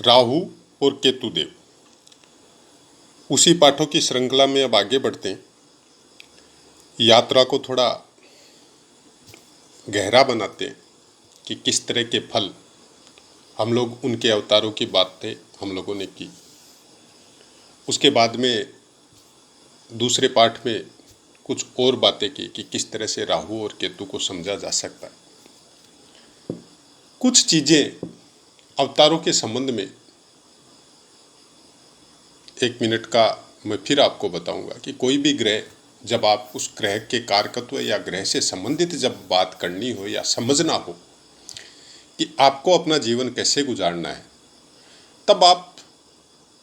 राहु और केतु देव, उसी पाठों की श्रृंखला में अब आगे बढ़ते हैं। यात्रा को थोड़ा गहरा बनाते हैं कि किस तरह के फल हम लोग उनके अवतारों की बातें हम लोगों ने की। उसके बाद में दूसरे पाठ में कुछ और बातें की कि किस तरह से राहु और केतु को समझा जा सकता है। कुछ चीज़ें अवतारों के संबंध में 1 मिनट का मैं फिर आपको बताऊंगा कि कोई भी ग्रह, जब आप उस ग्रह के कारकत्व या ग्रह से संबंधित जब बात करनी हो या समझना हो कि आपको अपना जीवन कैसे गुजारना है, तब आप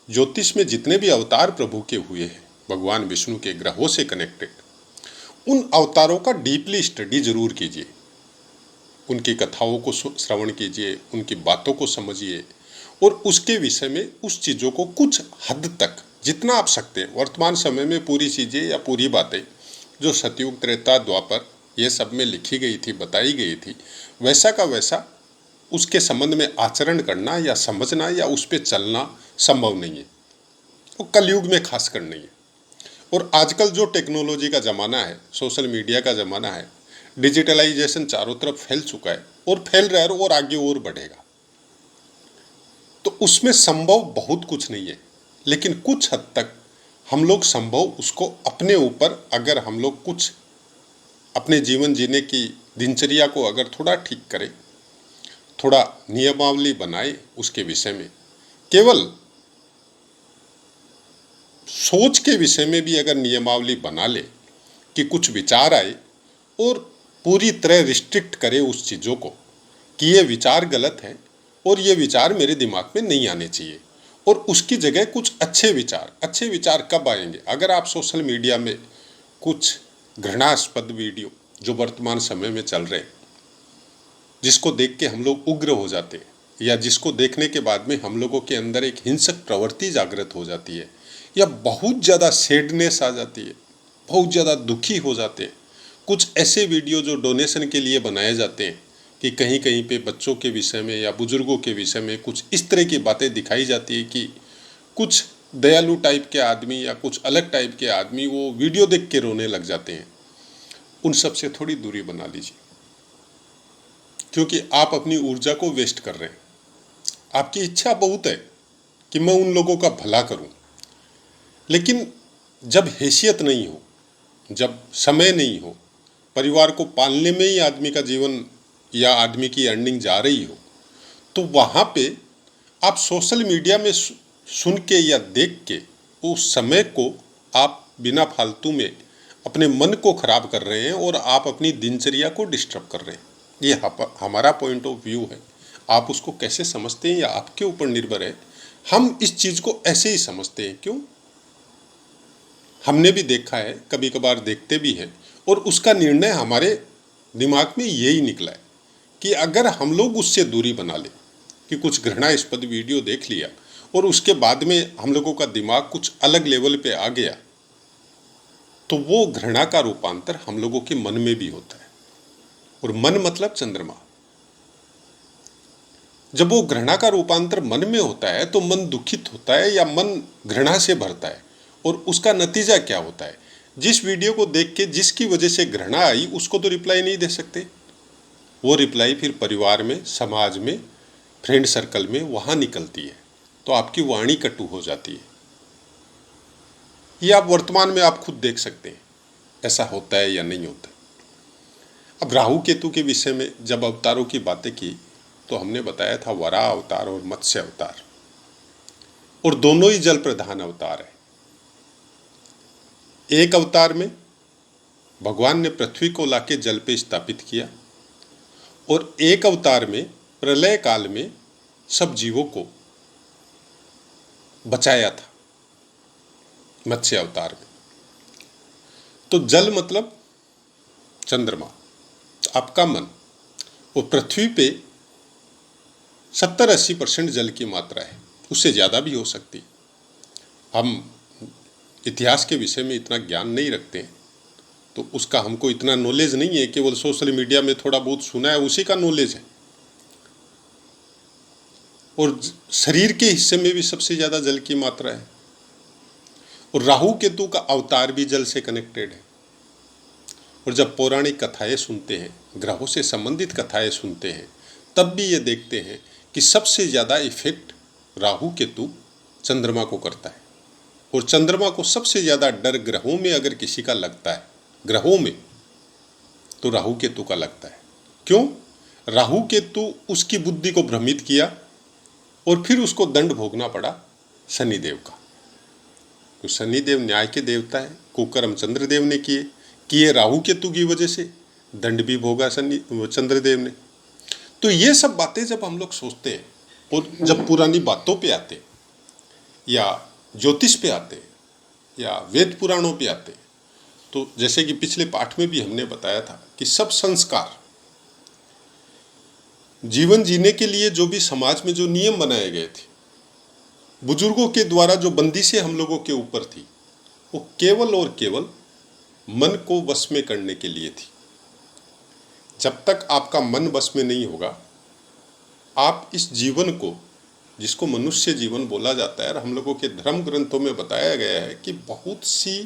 ज्योतिष में जितने भी अवतार प्रभु के हुए हैं भगवान विष्णु के ग्रहों से कनेक्टेड, उन अवतारों का डीपली स्टडी जरूर कीजिए। उनकी कथाओं को श्रवण कीजिए, उनकी बातों को समझिए और उसके विषय में उस चीज़ों को कुछ हद तक जितना आप सकते हैं। वर्तमान समय में पूरी चीज़ें या पूरी बातें जो सतयुग, त्रेता, द्वापर ये सब में लिखी गई थी, बताई गई थी, वैसा का वैसा उसके संबंध में आचरण करना या समझना या उस पर चलना संभव नहीं है, वो कलयुग में खासकर नहीं है। और आजकल जो टेक्नोलॉजी का ज़माना है, सोशल मीडिया का ज़माना है, डिजिटलाइजेशन चारों तरफ फैल चुका है और फैल रहा है और आगे और बढ़ेगा। तो उसमें संभव बहुत कुछ नहीं है, लेकिन कुछ हद तक हम लोग संभव उसको अपने ऊपर, अगर हम लोग कुछ अपने जीवन जीने की दिनचर्या को अगर थोड़ा ठीक करें, थोड़ा नियमावली बनाए उसके विषय में, केवल सोच के विषय में भी अगर नियमावली बना ले कि कुछ विचार आए और पूरी तरह रिस्ट्रिक्ट करे उस चीज़ों को कि ये विचार गलत है और ये विचार मेरे दिमाग में नहीं आने चाहिए, और उसकी जगह कुछ अच्छे विचार कब आएंगे? अगर आप सोशल मीडिया में कुछ घृणास्पद वीडियो जो वर्तमान समय में चल रहे हैं, जिसको देख के हम लोग उग्र हो जाते हैं, या जिसको देखने के बाद में हम लोगों के अंदर एक हिंसक प्रवृत्ति जागृत हो जाती है, या बहुत ज़्यादा सैडनेस आ जाती है, बहुत ज़्यादा दुखी हो जाते हैं, कुछ ऐसे वीडियो जो डोनेशन के लिए बनाए जाते हैं कि कहीं कहीं पे बच्चों के विषय में या बुजुर्गों के विषय में कुछ इस तरह की बातें दिखाई जाती है कि कुछ दयालु टाइप के आदमी या कुछ अलग टाइप के आदमी वो वीडियो देख के रोने लग जाते हैं। उन सब से थोड़ी दूरी बना लीजिए, क्योंकि आप अपनी ऊर्जा को वेस्ट कर रहे हैं। आपकी इच्छा बहुत है कि मैं उन लोगों का भला करूं, लेकिन जब हैसियत नहीं हो, जब समय नहीं हो, परिवार को पालने में ही आदमी का जीवन या आदमी की अर्निंग जा रही हो, तो वहाँ पे आप सोशल मीडिया में सुन के या देख के उस समय को आप बिना फालतू में अपने मन को खराब कर रहे हैं और आप अपनी दिनचर्या को डिस्टर्ब कर रहे हैं। ये हमारा पॉइंट ऑफ व्यू है। आप उसको कैसे समझते हैं या आपके ऊपर निर्भर है। हम इस चीज़ को ऐसे ही समझते हैं। क्यों? हमने भी देखा है, कभी कभार देखते भी हैं, और उसका निर्णय हमारे दिमाग में यही निकला है कि अगर हम लोग उससे दूरी बना लें, कि कुछ घृणास्पद वीडियो देख लिया और उसके बाद में हम लोगों का दिमाग कुछ अलग लेवल पे आ गया, तो वो घृणा का रूपांतर हम लोगों के मन में भी होता है। और मन मतलब चंद्रमा। जब वो घृणा का रूपांतर मन में होता है तो मन दुखित होता है या मन घृणा से भरता है, और उसका नतीजा क्या होता है? जिस वीडियो को देख के जिसकी वजह से घृणा आई, उसको तो रिप्लाई नहीं दे सकते। वो रिप्लाई फिर परिवार में, समाज में, फ्रेंड सर्कल में वहाँ निकलती है, तो आपकी वाणी कटु हो जाती है। ये आप वर्तमान में आप खुद देख सकते हैं, ऐसा होता है या नहीं होता। अब राहु केतु के विषय में जब अवतारों की बातें की तो हमने बताया था वराह अवतार और मत्स्य अवतार, और दोनों ही जल प्रधान अवतार है। एक अवतार में भगवान ने पृथ्वी को लाके जल पे स्थापित किया, और एक अवतार में प्रलय काल में सब जीवों को बचाया था, मत्स्य अवतार में। तो जल मतलब चंद्रमा, आपका मन, और पृथ्वी पे 70-80% जल की मात्रा है, उससे ज़्यादा भी हो सकती है। हम इतिहास के विषय में इतना ज्ञान नहीं रखते हैं, तो उसका हमको इतना नॉलेज नहीं है। केवल सोशल मीडिया में थोड़ा बहुत सुना है, उसी का नॉलेज है। और शरीर के हिस्से में भी सबसे ज़्यादा जल की मात्रा है। और राहु केतु का अवतार भी जल से कनेक्टेड है। और जब पौराणिक कथाएं सुनते हैं, ग्रहों से संबंधित कथाएं सुनते हैं, तब भी ये देखते हैं कि सबसे ज़्यादा इफेक्ट राहु केतु चंद्रमा को करता है। और चंद्रमा को सबसे ज़्यादा डर ग्रहों में अगर किसी का लगता है, ग्रहों में, तो राहु केतु का लगता है। क्यों? राहु केतु उसकी बुद्धि को भ्रमित किया और फिर उसको दंड भोगना पड़ा शनिदेव का। तो शनिदेव न्याय के देवता है, कुकर्म चंद्रदेव ने किए राहु केतु की वजह से दंड भी भोगा चंद्रदेव ने। तो ये सब बातें जब हम लोग सोचते हैं और जब पुरानी बातों पे आते या ज्योतिष पे आते या वेद पुराणों पे आते, तो जैसे कि पिछले पाठ में भी हमने बताया था कि सब संस्कार, जीवन जीने के लिए जो भी समाज में जो नियम बनाए गए थे, बुजुर्गों के द्वारा जो बंदिशें हम लोगों के ऊपर थी, वो केवल और केवल मन को वश में करने के लिए थी। जब तक आपका मन वश में नहीं होगा, आप इस जीवन को, जिसको मनुष्य जीवन बोला जाता है, और हम लोगों के धर्म ग्रंथों में बताया गया है कि बहुत सी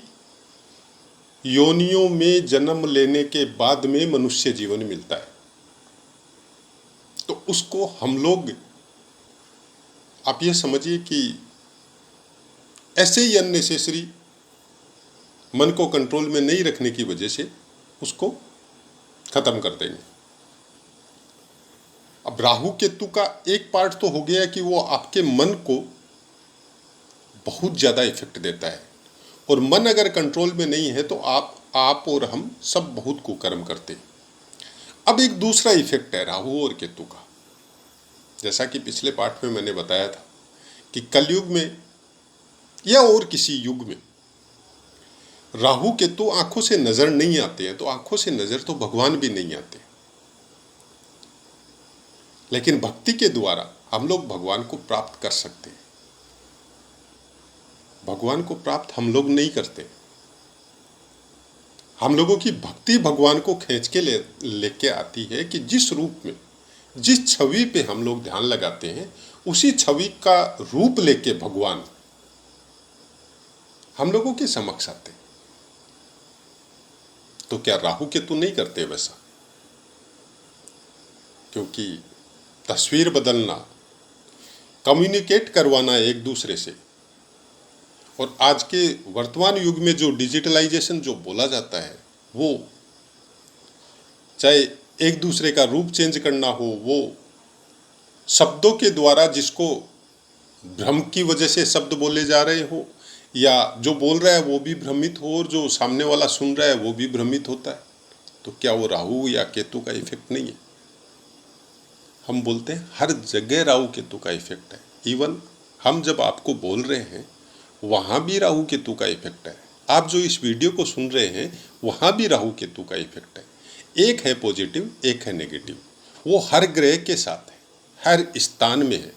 योनियों में जन्म लेने के बाद में मनुष्य जीवन मिलता है, तो उसको हम लोग, आप ये समझिए कि ऐसे ही अननेसेसरी मन को कंट्रोल में नहीं रखने की वजह से उसको खत्म कर देंगे। अब राहु केतु का एक पार्ट तो हो गया कि वो आपके मन को बहुत ज़्यादा इफेक्ट देता है, और मन अगर कंट्रोल में नहीं है तो आप और हम सब बहुत कुकर्म करते हैं। अब एक दूसरा इफेक्ट है राहु और केतु का। जैसा कि पिछले पाठ में मैंने बताया था कि कलयुग में या और किसी युग में राहु केतु आंखों से नजर नहीं आते हैं, तो आंखों से नजर तो भगवान भी नहीं आते, लेकिन भक्ति के द्वारा हम लोग भगवान को प्राप्त कर सकते हैं। भगवान को प्राप्त हम लोग नहीं करते। हम लोगों की भक्ति भगवान को खींच के लेके आती है कि जिस रूप में, जिस छवि पे हम लोग ध्यान लगाते हैं, उसी छवि का रूप लेके भगवान हम लोगों के समक्ष आते हैं। तो क्या राहु केतु नहीं करते वैसा? क्योंकि तस्वीर बदलना, कम्युनिकेट करवाना एक दूसरे से, और आज के वर्तमान युग में जो डिजिटलाइजेशन जो बोला जाता है, वो चाहे एक दूसरे का रूप चेंज करना हो, वो शब्दों के द्वारा जिसको भ्रम की वजह से शब्द बोले जा रहे हो, या जो बोल रहा है वो भी भ्रमित हो और जो सामने वाला सुन रहा है वो भी भ्रमित होता है, तो क्या वो राहु या केतु का इफेक्ट नहीं है? हम बोलते हैं हर जगह राहु केतु का इफेक्ट है। इवन हम जब आपको बोल रहे हैं वहाँ भी राहु केतु का इफेक्ट है। आप जो इस वीडियो को सुन रहे हैं वहाँ भी राहु केतु का इफेक्ट है। एक है पॉजिटिव, एक है नेगेटिव। वो हर ग्रह के साथ है, हर स्थान में है,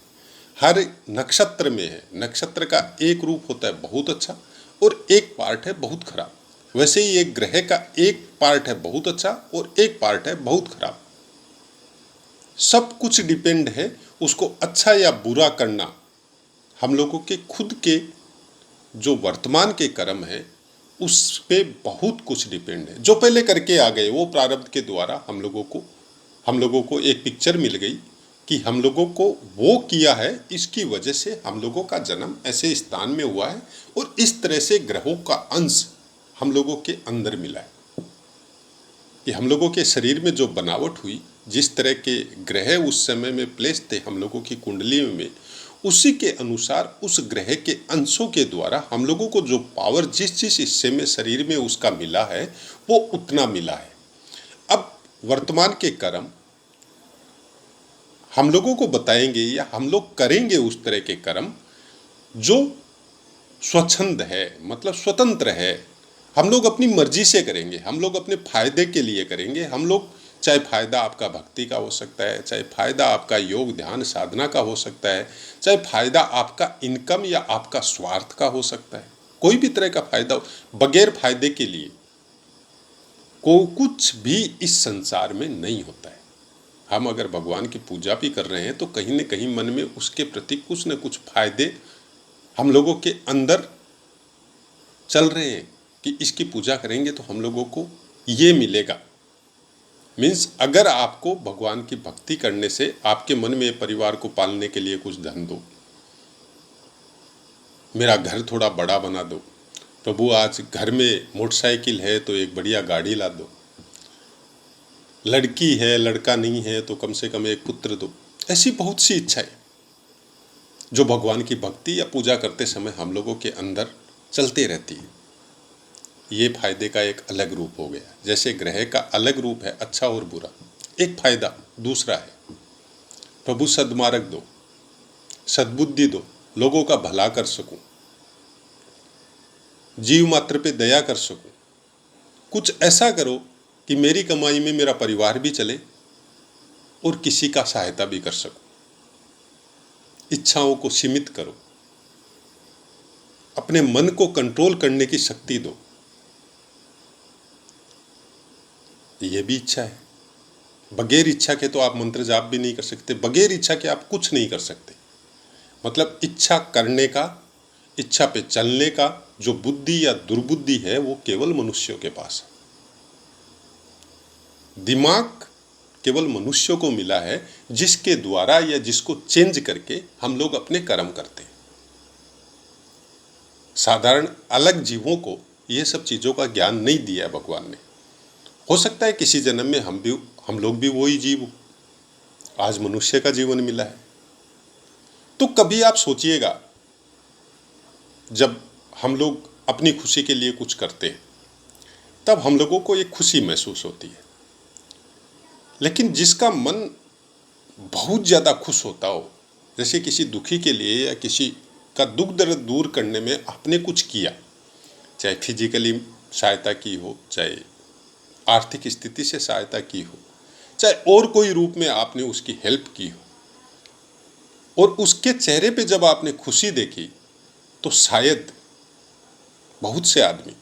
हर नक्षत्र में है। नक्षत्र का एक रूप होता है बहुत अच्छा और एक पार्ट है बहुत खराब। वैसे ही एक ग्रह का एक पार्ट है बहुत अच्छा और एक पार्ट है बहुत खराब। सब कुछ डिपेंड है, उसको अच्छा या बुरा करना हम लोगों के खुद के जो वर्तमान के कर्म है उस पे बहुत कुछ डिपेंड है। जो पहले करके आ गए वो प्रारब्ध के द्वारा हम लोगों को एक पिक्चर मिल गई कि हम लोगों को वो किया है, इसकी वजह से हम लोगों का जन्म ऐसे स्थान में हुआ है और इस तरह से ग्रहों का अंश हम लोगों के अंदर मिला है। कि हम लोगों के शरीर में जो बनावट हुई, जिस तरह के ग्रह उस समय में प्लेस थे हम लोगों की कुंडली में, उसी के अनुसार उस ग्रह के अंशों के द्वारा हम लोगों को जो पावर जिस हिस्से में शरीर में उसका मिला है वो उतना मिला है। अब वर्तमान के कर्म हम लोगों को बताएंगे या हम लोग करेंगे उस तरह के कर्म जो स्वच्छंद है, मतलब स्वतंत्र है। हम लोग अपनी मर्जी से करेंगे, हम लोग अपने फायदे के लिए करेंगे। हम लोग, चाहे फायदा आपका भक्ति का हो सकता है, चाहे फायदा आपका योग ध्यान साधना का हो सकता है, चाहे फायदा आपका इनकम या आपका स्वार्थ का हो सकता है, कोई भी तरह का फायदा। बगैर फायदे के लिए को कुछ भी इस संसार में नहीं होता है। हम अगर भगवान की पूजा भी कर रहे हैं तो कहीं न कहीं मन में उसके प्रति कुछ न कुछ फायदे हम लोगों के अंदर चल रहे हैं कि इसकी पूजा करेंगे तो हम लोगों को ये मिलेगा। मीन्स अगर आपको भगवान की भक्ति करने से आपके मन में परिवार को पालने के लिए कुछ धन दो, मेरा घर थोड़ा बड़ा बना दो, प्रभु आज घर में मोटरसाइकिल है तो एक बढ़िया गाड़ी ला दो, लड़की है लड़का नहीं है तो कम से कम एक पुत्र दो, ऐसी बहुत सी इच्छाएं जो भगवान की भक्ति या पूजा करते समय हम लोगों के अंदर चलते रहती है। ये फायदे का एक अलग रूप हो गया। जैसे ग्रह का अलग रूप है अच्छा और बुरा, एक फायदा दूसरा है प्रभु सद्मार्ग दो, सद्बुद्धि दो, लोगों का भला कर सकूं, जीव मात्र पे दया कर सकूं, कुछ ऐसा करो कि मेरी कमाई में मेरा परिवार भी चले और किसी का सहायता भी कर सकूं। इच्छाओं को सीमित करो, अपने मन को कंट्रोल करने की शक्ति दो, ये भी इच्छा है। बगैर इच्छा के तो आप मंत्र जाप भी नहीं कर सकते, बगैर इच्छा के आप कुछ नहीं कर सकते। मतलब इच्छा करने का, इच्छा पे चलने का जो बुद्धि या दुर्बुद्धि है वो केवल मनुष्यों के पास है। दिमाग केवल मनुष्यों को मिला है जिसके द्वारा या जिसको चेंज करके हम लोग अपने कर्म करते हैं। साधारण अलग जीवों को ये सब चीजों का ज्ञान नहीं दिया है भगवान ने। हो सकता है किसी जन्म में हम लोग भी वही जीव हो, आज मनुष्य का जीवन मिला है। तो कभी आप सोचिएगा जब हम लोग अपनी खुशी के लिए कुछ करते हैं तब हम लोगों को एक खुशी महसूस होती है, लेकिन जिसका मन बहुत ज़्यादा खुश होता हो, जैसे किसी दुखी के लिए या किसी का दुख दर्द दूर करने में आपने कुछ किया, चाहे फिजिकली सहायता की हो, चाहे आर्थिक स्थिति से सहायता की हो, चाहे और कोई रूप में आपने उसकी हेल्प की हो, और उसके चेहरे पे जब आपने खुशी देखी तो शायद बहुत से आदमी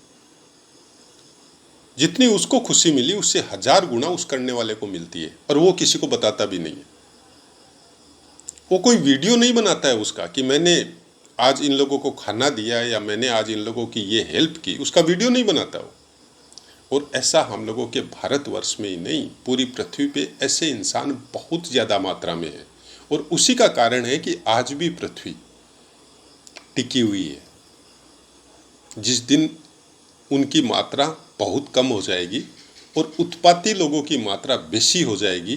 जितनी उसको खुशी मिली उससे 1000 गुना उस करने वाले को मिलती है, और वो किसी को बताता भी नहीं है। वो कोई वीडियो नहीं बनाता है उसका कि मैंने आज इन लोगों को खाना दिया या मैंने आज इन लोगों की ये हेल्प की, उसका वीडियो नहीं बनाता वो। और ऐसा हम लोगों के भारतवर्ष में ही नहीं, पूरी पृथ्वी पे ऐसे इंसान बहुत ज़्यादा मात्रा में है, और उसी का कारण है कि आज भी पृथ्वी टिकी हुई है। जिस दिन उनकी मात्रा बहुत कम हो जाएगी और उत्पाती लोगों की मात्रा बेसी हो जाएगी,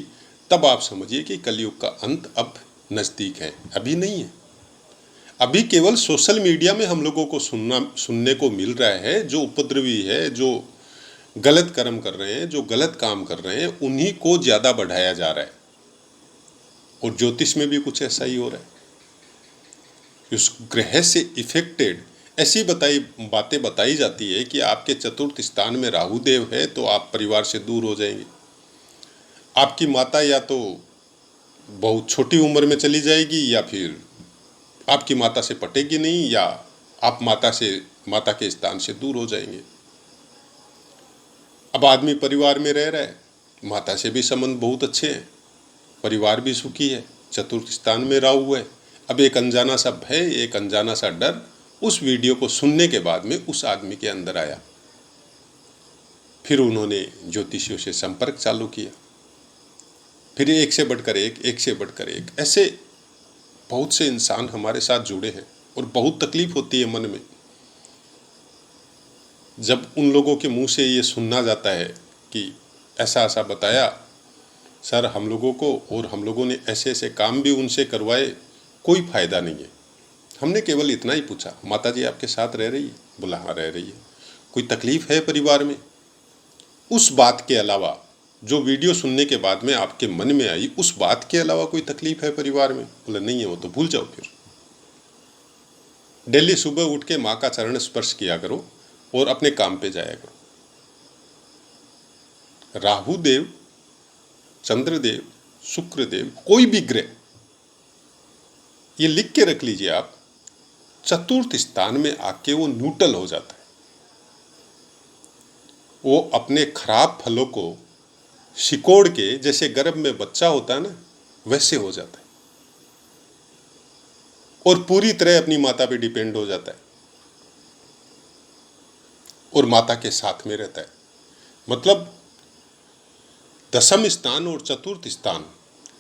तब आप समझिए कि कलयुग का अंत अब नज़दीक है। अभी नहीं है। अभी केवल सोशल मीडिया में हम लोगों को सुनने को मिल रहा है, जो उपद्रवी है, जो गलत कर्म कर रहे हैं, जो गलत काम कर रहे हैं, उन्हीं को ज़्यादा बढ़ाया जा रहा है। और ज्योतिष में भी कुछ ऐसा ही हो रहा है। उस ग्रह से इफेक्टेड ऐसी बातें बताई जाती है कि आपके चतुर्थ स्थान में राहु देव है तो आप परिवार से दूर हो जाएंगे। आपकी माता या तो बहुत छोटी उम्र में चली जाएगी, या फिर आपकी माता से पटेगी नहीं, या आप माता के स्थान से दूर हो जाएंगे। अब आदमी परिवार में रह रहा है, माता से भी संबंध बहुत अच्छे हैं, परिवार भी सुखी है, चतुर्थ स्थान में राहु है। अब एक अनजाना सा भय, एक अनजाना सा डर उस वीडियो को सुनने के बाद में उस आदमी के अंदर आया। फिर उन्होंने ज्योतिषियों से संपर्क चालू किया, फिर एक से बढ़कर एक से बढ़कर एक, ऐसे बहुत से इंसान हमारे साथ जुड़े हैं। और बहुत तकलीफ होती है मन में जब उन लोगों के मुंह से ये सुनना जाता है कि ऐसा ऐसा बताया सर हम लोगों को, और हम लोगों ने ऐसे ऐसे काम भी उनसे करवाए, कोई फायदा नहीं है। हमने केवल इतना ही पूछा, माता जी आपके साथ रह रही है? बोला हाँ रह रही है। कोई तकलीफ है परिवार में? उस बात के अलावा जो वीडियो सुनने के बाद में आपके मन में आई, उस बात के अलावा कोई तकलीफ है परिवार में? बोला नहीं है। वो तो भूल जाओ। फिर डेली सुबह उठ के माँ का चरण स्पर्श किया करो और अपने काम पे जाया करो। राहु देव, चंद्रदेव, शुक्रदेव, कोई भी ग्रह, ये लिख के रख लीजिए आप, चतुर्थ स्थान में आके वो न्यूट्रल हो जाता है। वो अपने खराब फलों को सिकोड़ के जैसे गर्भ में बच्चा होता है ना, वैसे हो जाता है और पूरी तरह अपनी माता पे डिपेंड हो जाता है और माता के साथ में रहता है। मतलब दशम स्थान और चतुर्थ स्थान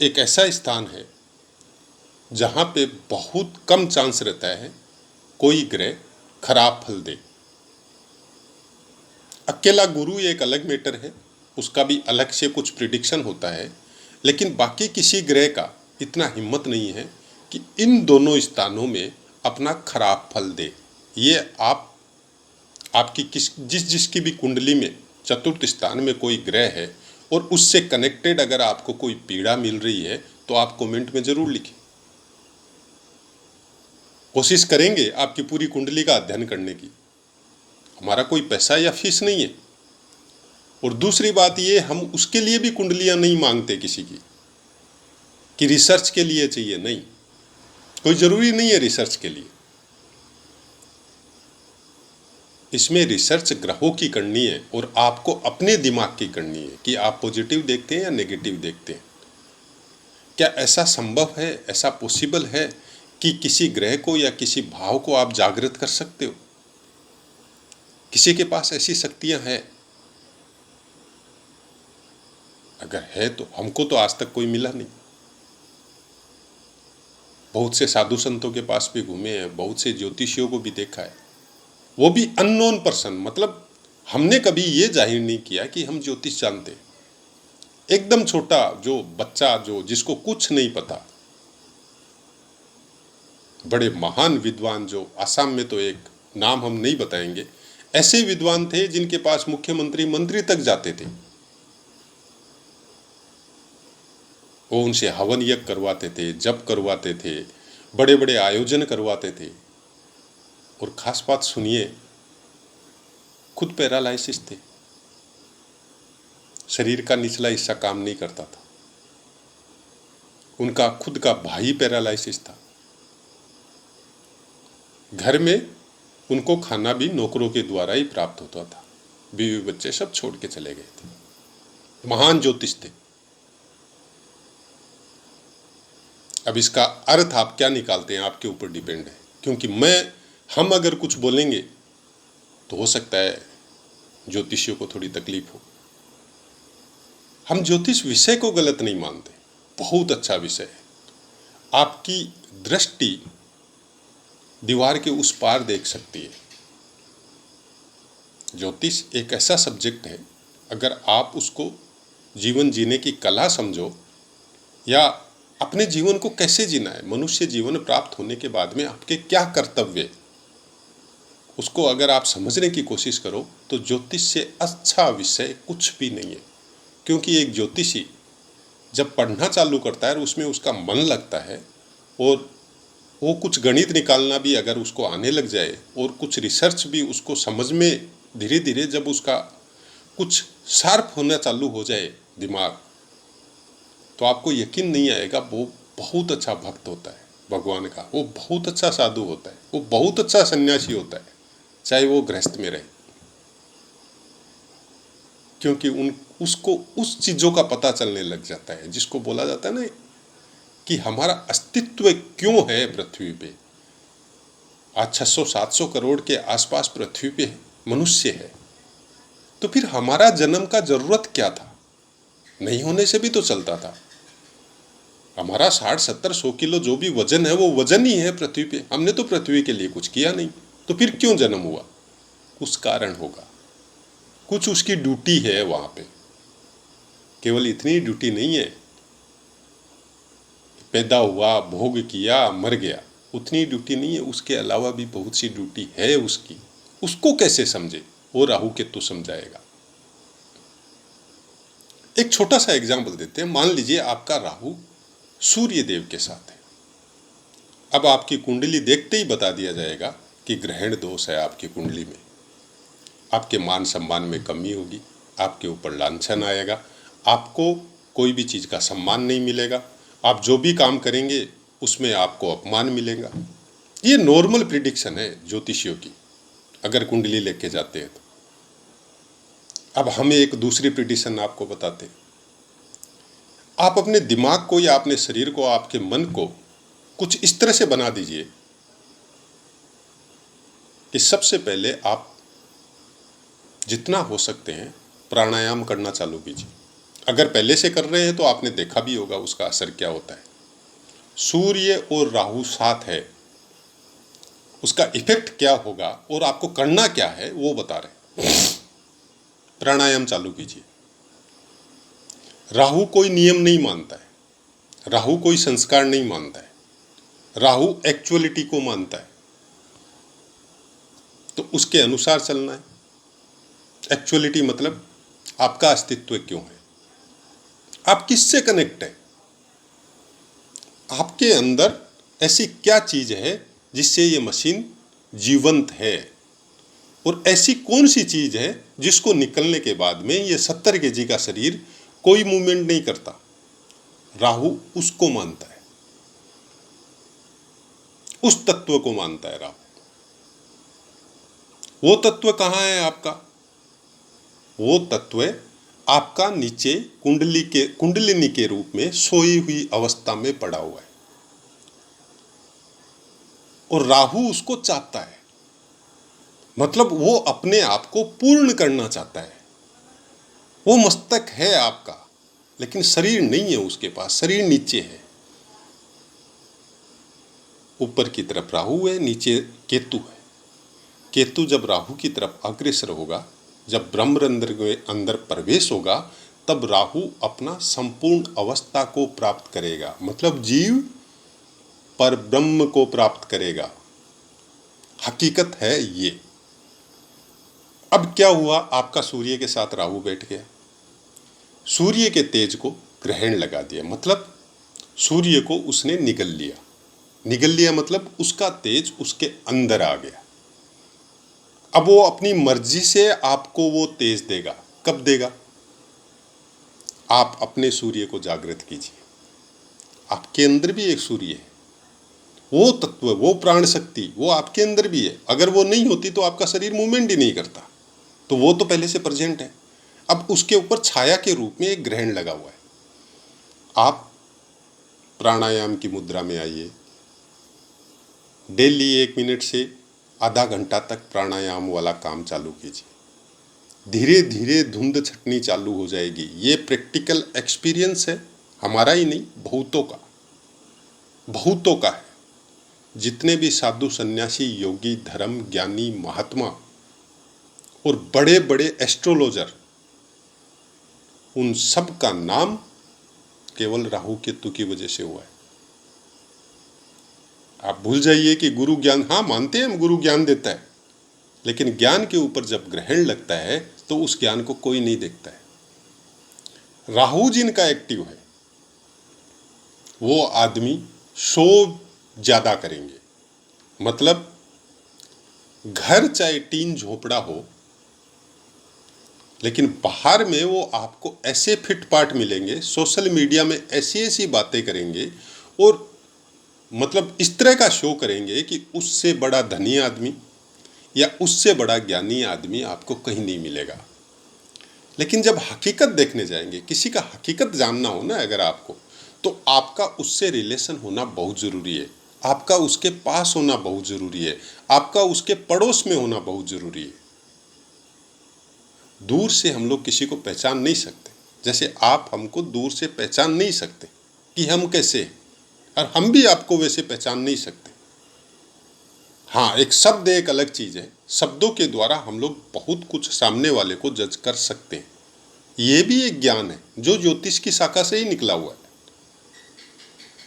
एक ऐसा स्थान है जहां पे बहुत कम चांस रहता है कोई ग्रह खराब फल दे। अकेला गुरु एक अलग मैटर है, उसका भी अलग से कुछ प्रिडिक्शन होता है, लेकिन बाकी किसी ग्रह का इतना हिम्मत नहीं है कि इन दोनों स्थानों में अपना खराब फल दे। ये आपकी जिसकी भी कुंडली में चतुर्थ स्थान में कोई ग्रह है और उससे कनेक्टेड अगर आपको कोई पीड़ा मिल रही है तो आप कमेंट में जरूर लिखें। कोशिश करेंगे आपकी पूरी कुंडली का अध्ययन करने की। हमारा कोई पैसा या फीस नहीं है। और दूसरी बात ये, हम उसके लिए भी कुंडलियां नहीं मांगते किसी की कि रिसर्च के लिए चाहिए, नहीं, कोई जरूरी नहीं है रिसर्च के लिए। इसमें रिसर्च ग्रहों की करनी है और आपको अपने दिमाग की करनी है कि आप पॉजिटिव देखते हैं या नेगेटिव देखते हैं। क्या ऐसा संभव है, ऐसा पॉसिबल है कि किसी ग्रह को या किसी भाव को आप जागृत कर सकते हो? किसी के पास ऐसी शक्तियां हैं? अगर है तो हमको तो आज तक कोई मिला नहीं। बहुत से साधु संतों के पास भी घूमे हैं, बहुत से ज्योतिषियों को भी देखा है, वो भी अननोन पर्सन। मतलब हमने कभी ये जाहिर नहीं किया कि हम ज्योतिष जानते। एकदम छोटा जो बच्चा, जो जिसको कुछ नहीं पता, बड़े महान विद्वान, जो आसाम में तो एक नाम हम नहीं बताएंगे, ऐसे विद्वान थे जिनके पास मुख्यमंत्री मंत्री तक जाते थे। वो उनसे हवन यज्ञ करवाते थे, जप करवाते थे, बड़े बड़े आयोजन करवाते थे। और खास बात सुनिए, खुद पैरालाइसिस थे, शरीर का निचला हिस्सा काम नहीं करता था। उनका खुद का भाई पैरालाइसिस था। घर में उनको खाना भी नौकरों के द्वारा ही प्राप्त होता था। बीवी बच्चे सब छोड़ के चले गए थे। महान ज्योतिष थे। अब इसका अर्थ आप क्या निकालते हैं, आपके ऊपर डिपेंड है। क्योंकि हम अगर कुछ बोलेंगे तो हो सकता है ज्योतिषियों को थोड़ी तकलीफ हो। हम ज्योतिष विषय को गलत नहीं मानते, बहुत अच्छा विषय है। आपकी दृष्टि दीवार के उस पार देख सकती है। ज्योतिष एक ऐसा सब्जेक्ट है, अगर आप उसको जीवन जीने की कला समझो, या अपने जीवन को कैसे जीना है, मनुष्य जीवन प्राप्त होने के बाद में आपके क्या कर्तव्य, उसको अगर आप समझने की कोशिश करो तो ज्योतिष से अच्छा विषय कुछ भी नहीं है। क्योंकि एक ज्योतिषी जब पढ़ना चालू करता है और उसमें उसका मन लगता है, और वो कुछ गणित निकालना भी अगर उसको आने लग जाए, और कुछ रिसर्च भी उसको समझ में धीरे धीरे जब उसका कुछ शार्प होना चालू हो जाए दिमाग, तो आपको यकीन नहीं आएगा वो बहुत अच्छा भक्त होता है भगवान का, वो बहुत अच्छा साधु होता है, वो बहुत अच्छा सन्यासी होता है, चाहे वो गृहस्थ में रहे। क्योंकि उसको उस चीजों का पता चलने लग जाता है जिसको बोला जाता है ना कि हमारा अस्तित्व क्यों है पृथ्वी पे। आज 600-700 करोड़ के आसपास पृथ्वी पे मनुष्य है, तो फिर हमारा जन्म का जरूरत क्या था? नहीं होने से भी तो चलता था। हमारा 60-70-100 किलो जो भी वजन है, वो वजन ही है पृथ्वी पे। हमने तो पृथ्वी के लिए कुछ किया नहीं, तो फिर क्यों जन्म हुआ? कुछ कारण होगा, कुछ उसकी ड्यूटी है वहां पे। केवल इतनी ड्यूटी नहीं है, पैदा हुआ, भोग किया, मर गया, उतनी ड्यूटी नहीं है। उसके अलावा भी बहुत सी ड्यूटी है उसकी। उसको कैसे समझे, वो राहु केतु समझाएगा। एक छोटा सा एग्जाम्पल देते हैं। मान लीजिए आपका राहु सूर्य देव के साथ है। अब आपकी कुंडली देखते ही बता दिया जाएगा कि ग्रहण दोष है आपकी कुंडली में। आपके मान सम्मान में कमी होगी, आपके ऊपर लांछन आएगा, आपको कोई भी चीज़ का सम्मान नहीं मिलेगा, आप जो भी काम करेंगे उसमें आपको अपमान मिलेगा। ये नॉर्मल प्रिडिक्शन है ज्योतिषियों की, अगर कुंडली लेके जाते हैं तो। अब हम एक दूसरी प्रिडिक्शन आपको बताते हैं। आप अपने दिमाग को या अपने शरीर को, आपके मन को कुछ इस तरह से बना दीजिए कि सबसे पहले आप जितना हो सकते हैं प्राणायाम करना चालू कीजिए। अगर पहले से कर रहे हैं तो आपने देखा भी होगा उसका असर क्या होता है। सूर्य और राहु साथ है, उसका इफेक्ट क्या होगा और आपको करना क्या है वो बता रहे हैं। प्राणायाम चालू कीजिए। राहु कोई नियम नहीं मानता है, राहु कोई संस्कार नहीं मानता है, राहु एक्चुअलिटी को मानता है, तो उसके अनुसार चलना है। एक्चुअलिटी मतलब आपका अस्तित्व क्यों है, आप किससे कनेक्ट है, आपके अंदर ऐसी क्या चीज है जिससे ये मशीन जीवंत है, और ऐसी कौन सी चीज है जिसको निकलने के बाद में ये 70 केजी का शरीर कोई मूवमेंट नहीं करता। राहु उसको मानता है, उस तत्व को मानता है राहु। वो तत्व कहां है आपका? वो तत्व आपका नीचे कुंडलिनी के रूप में सोई हुई अवस्था में पड़ा हुआ है, और राहु उसको चाहता है। मतलब वो अपने आप को पूर्ण करना चाहता है। वो मस्तक है आपका, लेकिन शरीर नहीं है उसके पास, शरीर नीचे है। ऊपर की तरफ राहु है, नीचे केतु है। केतु जब राहु की तरफ अग्रसर होगा, जब ब्रह्मरंध्र के अंदर प्रवेश होगा, तब राहु अपना संपूर्ण अवस्था को प्राप्त करेगा। मतलब जीव पर ब्रह्म को प्राप्त करेगा। हकीकत है ये। अब क्या हुआ, आपका सूर्य के साथ राहु बैठ गया, सूर्य के तेज को ग्रहण लगा दिया। मतलब सूर्य को उसने निगल लिया। निगल लिया मतलब उसका तेज उसके अंदर आ गया। अब वो अपनी मर्जी से आपको वो तेज देगा। कब देगा? आप अपने सूर्य को जागृत कीजिए। आपके अंदर भी एक सूर्य है, वो तत्व, वो प्राण शक्ति, वो आपके अंदर भी है। अगर वो नहीं होती तो आपका शरीर मूवमेंट ही नहीं करता, तो वो तो पहले से प्रेजेंट है। अब उसके ऊपर छाया के रूप में एक ग्रहण लगा हुआ है। आप प्राणायाम की मुद्रा में आइए। डेली 1 मिनट से आधा घंटा तक प्राणायाम वाला काम चालू कीजिए। धीरे धीरे धुंध छटनी चालू हो जाएगी। ये प्रैक्टिकल एक्सपीरियंस है, हमारा ही नहीं, बहुतों का है। जितने भी साधु सन्यासी, योगी, धर्म ज्ञानी, महात्मा और बड़े बड़े एस्ट्रोलॉजर, उन सब का नाम केवल राहु केतु की वजह से हुआ है। आप भूल जाइए कि गुरु ज्ञान, हाँ मानते हैं हम, गुरु ज्ञान देता है, लेकिन ज्ञान के ऊपर जब ग्रहण लगता है तो उस ज्ञान को कोई नहीं देखता है। राहु जिनका एक्टिव है वो आदमी शो ज्यादा करेंगे। मतलब घर चाहे टीन झोपड़ा हो, लेकिन बाहर में वो आपको ऐसे फिटपाट मिलेंगे, सोशल मीडिया में ऐसी ऐसी बातें करेंगे, और मतलब इस तरह का शो करेंगे कि उससे बड़ा धनी आदमी या उससे बड़ा ज्ञानी आदमी आपको कहीं नहीं मिलेगा। लेकिन जब हकीकत देखने जाएंगे, किसी का हकीकत जानना हो ना अगर आपको, तो आपका उससे रिलेशन होना बहुत ज़रूरी है, आपका उसके पास होना बहुत ज़रूरी है, आपका उसके पड़ोस में होना बहुत ज़रूरी है। दूर से हम लोग किसी को पहचान नहीं सकते, जैसे आप हमको दूर से पहचान नहीं सकते कि हम कैसे हैं, और हम भी आपको वैसे पहचान नहीं सकते। हाँ, एक शब्द एक अलग चीज़ है। शब्दों के द्वारा हम लोग बहुत कुछ सामने वाले को जज कर सकते हैं। ये भी एक ज्ञान है जो ज्योतिष की शाखा से ही निकला हुआ है,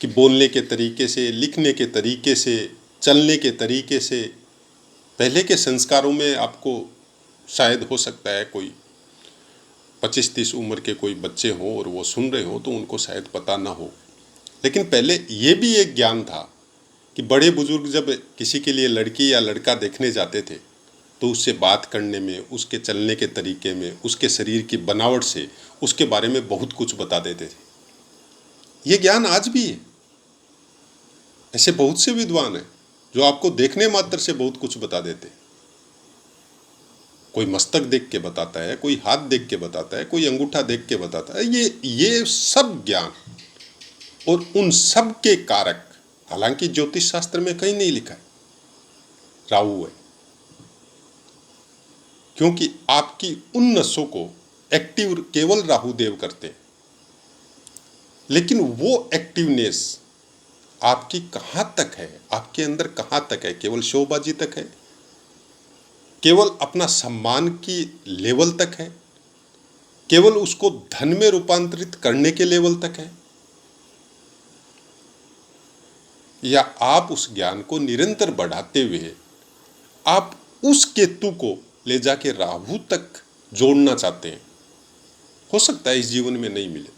कि बोलने के तरीके से, लिखने के तरीके से, चलने के तरीके से। पहले के संस्कारों में आपको शायद हो सकता है कोई 25-30 उम्र के कोई बच्चे हों और वो सुन रहे हों तो उनको शायद पता ना हो, लेकिन पहले ये भी एक ज्ञान था कि बड़े बुजुर्ग जब किसी के लिए लड़की या लड़का देखने जाते थे तो उससे बात करने में, उसके चलने के तरीके में, उसके शरीर की बनावट से उसके बारे में बहुत कुछ बता देते थे। ये ज्ञान आज भी है। ऐसे बहुत से विद्वान हैं जो आपको देखने मात्र से बहुत कुछ बता देते। कोई मस्तक देख के बताता है, कोई हाथ देख के बताता है, कोई अंगूठा देख के बताता है। ये सब ज्ञान और उन सब के कारक, हालांकि ज्योतिष शास्त्र में कहीं नहीं लिखा है राहु है, क्योंकि आपकी उन नसों को एक्टिव केवल राहु देव करते हैं। लेकिन वो एक्टिवनेस आपकी कहां तक है, आपके अंदर कहां तक है? केवल शोबाजी तक है? केवल अपना सम्मान की लेवल तक है? केवल उसको धन में रूपांतरित करने के लेवल तक है? या आप उस ज्ञान को निरंतर बढ़ाते हुए आप उस केतु को ले जाके राहु तक जोड़ना चाहते हैं? हो सकता है इस जीवन में नहीं मिले,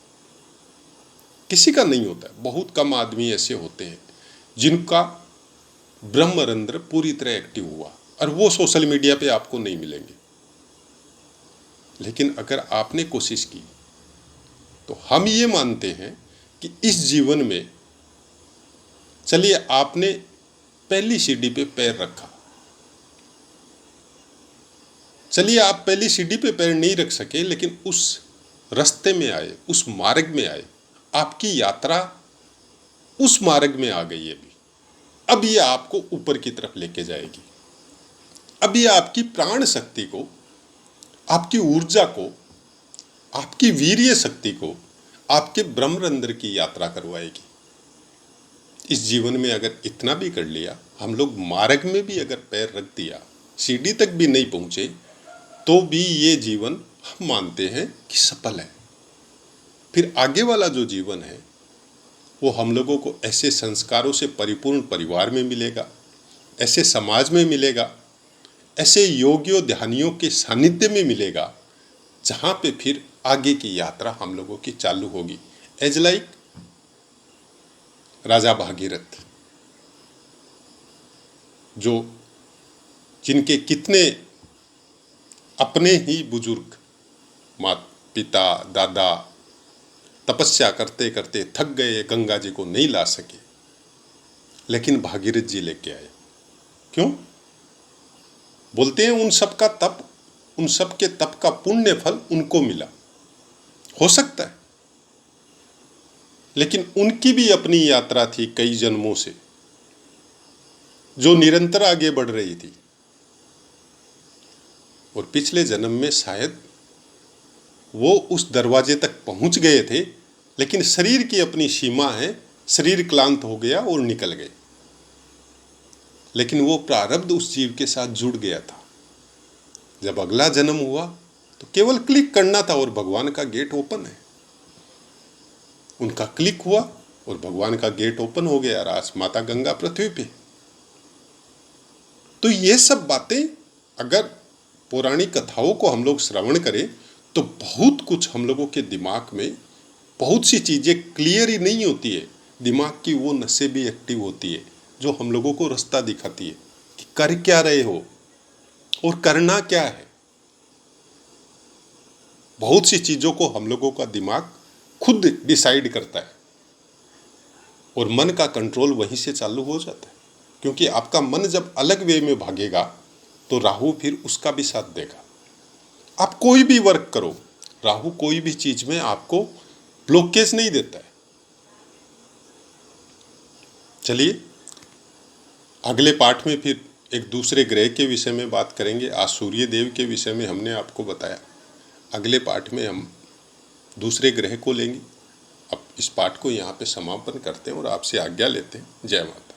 किसी का नहीं होता है। बहुत कम आदमी ऐसे होते हैं जिनका ब्रह्मरंध्र पूरी तरह एक्टिव हुआ, और वो सोशल मीडिया पे आपको नहीं मिलेंगे। लेकिन अगर आपने कोशिश की तो हम ये मानते हैं कि इस जीवन में, चलिए आपने पहली सीढ़ी पे पैर रखा, चलिए आप पहली सीढ़ी पे पैर नहीं रख सके, लेकिन उस रास्ते में आए, उस मार्ग में आए, आपकी यात्रा उस मार्ग में आ गई है अभी। अब ये आपको ऊपर की तरफ लेके जाएगी। अब ये आपकी प्राण शक्ति को, आपकी ऊर्जा को, आपकी वीर्य शक्ति को आपके ब्रह्मरंध्र की यात्रा करवाएगी। इस जीवन में अगर इतना भी कर लिया, हम लोग मार्ग में भी अगर पैर रख दिया, सीढ़ी तक भी नहीं पहुंचे, तो भी ये जीवन हम मानते हैं कि सफल है। फिर आगे वाला जो जीवन है वो हम लोगों को ऐसे संस्कारों से परिपूर्ण परिवार में मिलेगा, ऐसे समाज में मिलेगा, ऐसे योगियों ध्यानियों के सानिध्य में मिलेगा, जहाँ पे फिर आगे की यात्रा हम लोगों की चालू होगी। एज लाइक राजा भागीरथ, जो जिनके कितने अपने ही बुजुर्ग, माता पिता दादा तपस्या करते करते थक गए, गंगा जी को नहीं ला सके, लेकिन भागीरथ जी लेके आए। क्यों? बोलते हैं उन सब का तप, उन सब के तप का पुण्य फल उनको मिला। हो सकता है, लेकिन उनकी भी अपनी यात्रा थी कई जन्मों से, जो निरंतर आगे बढ़ रही थी। और पिछले जन्म में शायद वो उस दरवाजे तक पहुंच गए थे, लेकिन शरीर की अपनी सीमा है, शरीर क्लांत हो गया और निकल गए। लेकिन वो प्रारब्ध उस जीव के साथ जुड़ गया था। जब अगला जन्म हुआ तो केवल क्लिक करना था और भगवान का गेट ओपन है। उनका क्लिक हुआ और भगवान का गेट ओपन हो गया, रास माता गंगा पृथ्वी पे। तो ये सब बातें अगर पौराणिक कथाओं को हम लोग श्रवण करें तो बहुत कुछ हम लोगों के दिमाग में, बहुत सी चीज़ें क्लियर ही नहीं होती है। दिमाग की वो नसें भी एक्टिव होती है जो हम लोगों को रास्ता दिखाती है कि कर क्या रहे हो और करना क्या है। बहुत सी चीज़ों को हम लोगों का दिमाग खुद डिसाइड करता है और मन का कंट्रोल वहीं से चालू हो जाता है। क्योंकि आपका मन जब अलग वे में भागेगा तो राहु फिर उसका भी साथ देगा। आप कोई भी वर्क करो, राहु कोई भी चीज में आपको ब्लॉकेज नहीं देता है। चलिए अगले पाठ में फिर एक दूसरे ग्रह के विषय में बात करेंगे। आज सूर्य देव के विषय में हमने आपको बताया, अगले पाठ में हम दूसरे ग्रह को लेंगे। अब इस पाठ को यहाँ पे समापन करते हैं और आपसे आज्ञा लेते हैं। जय माता।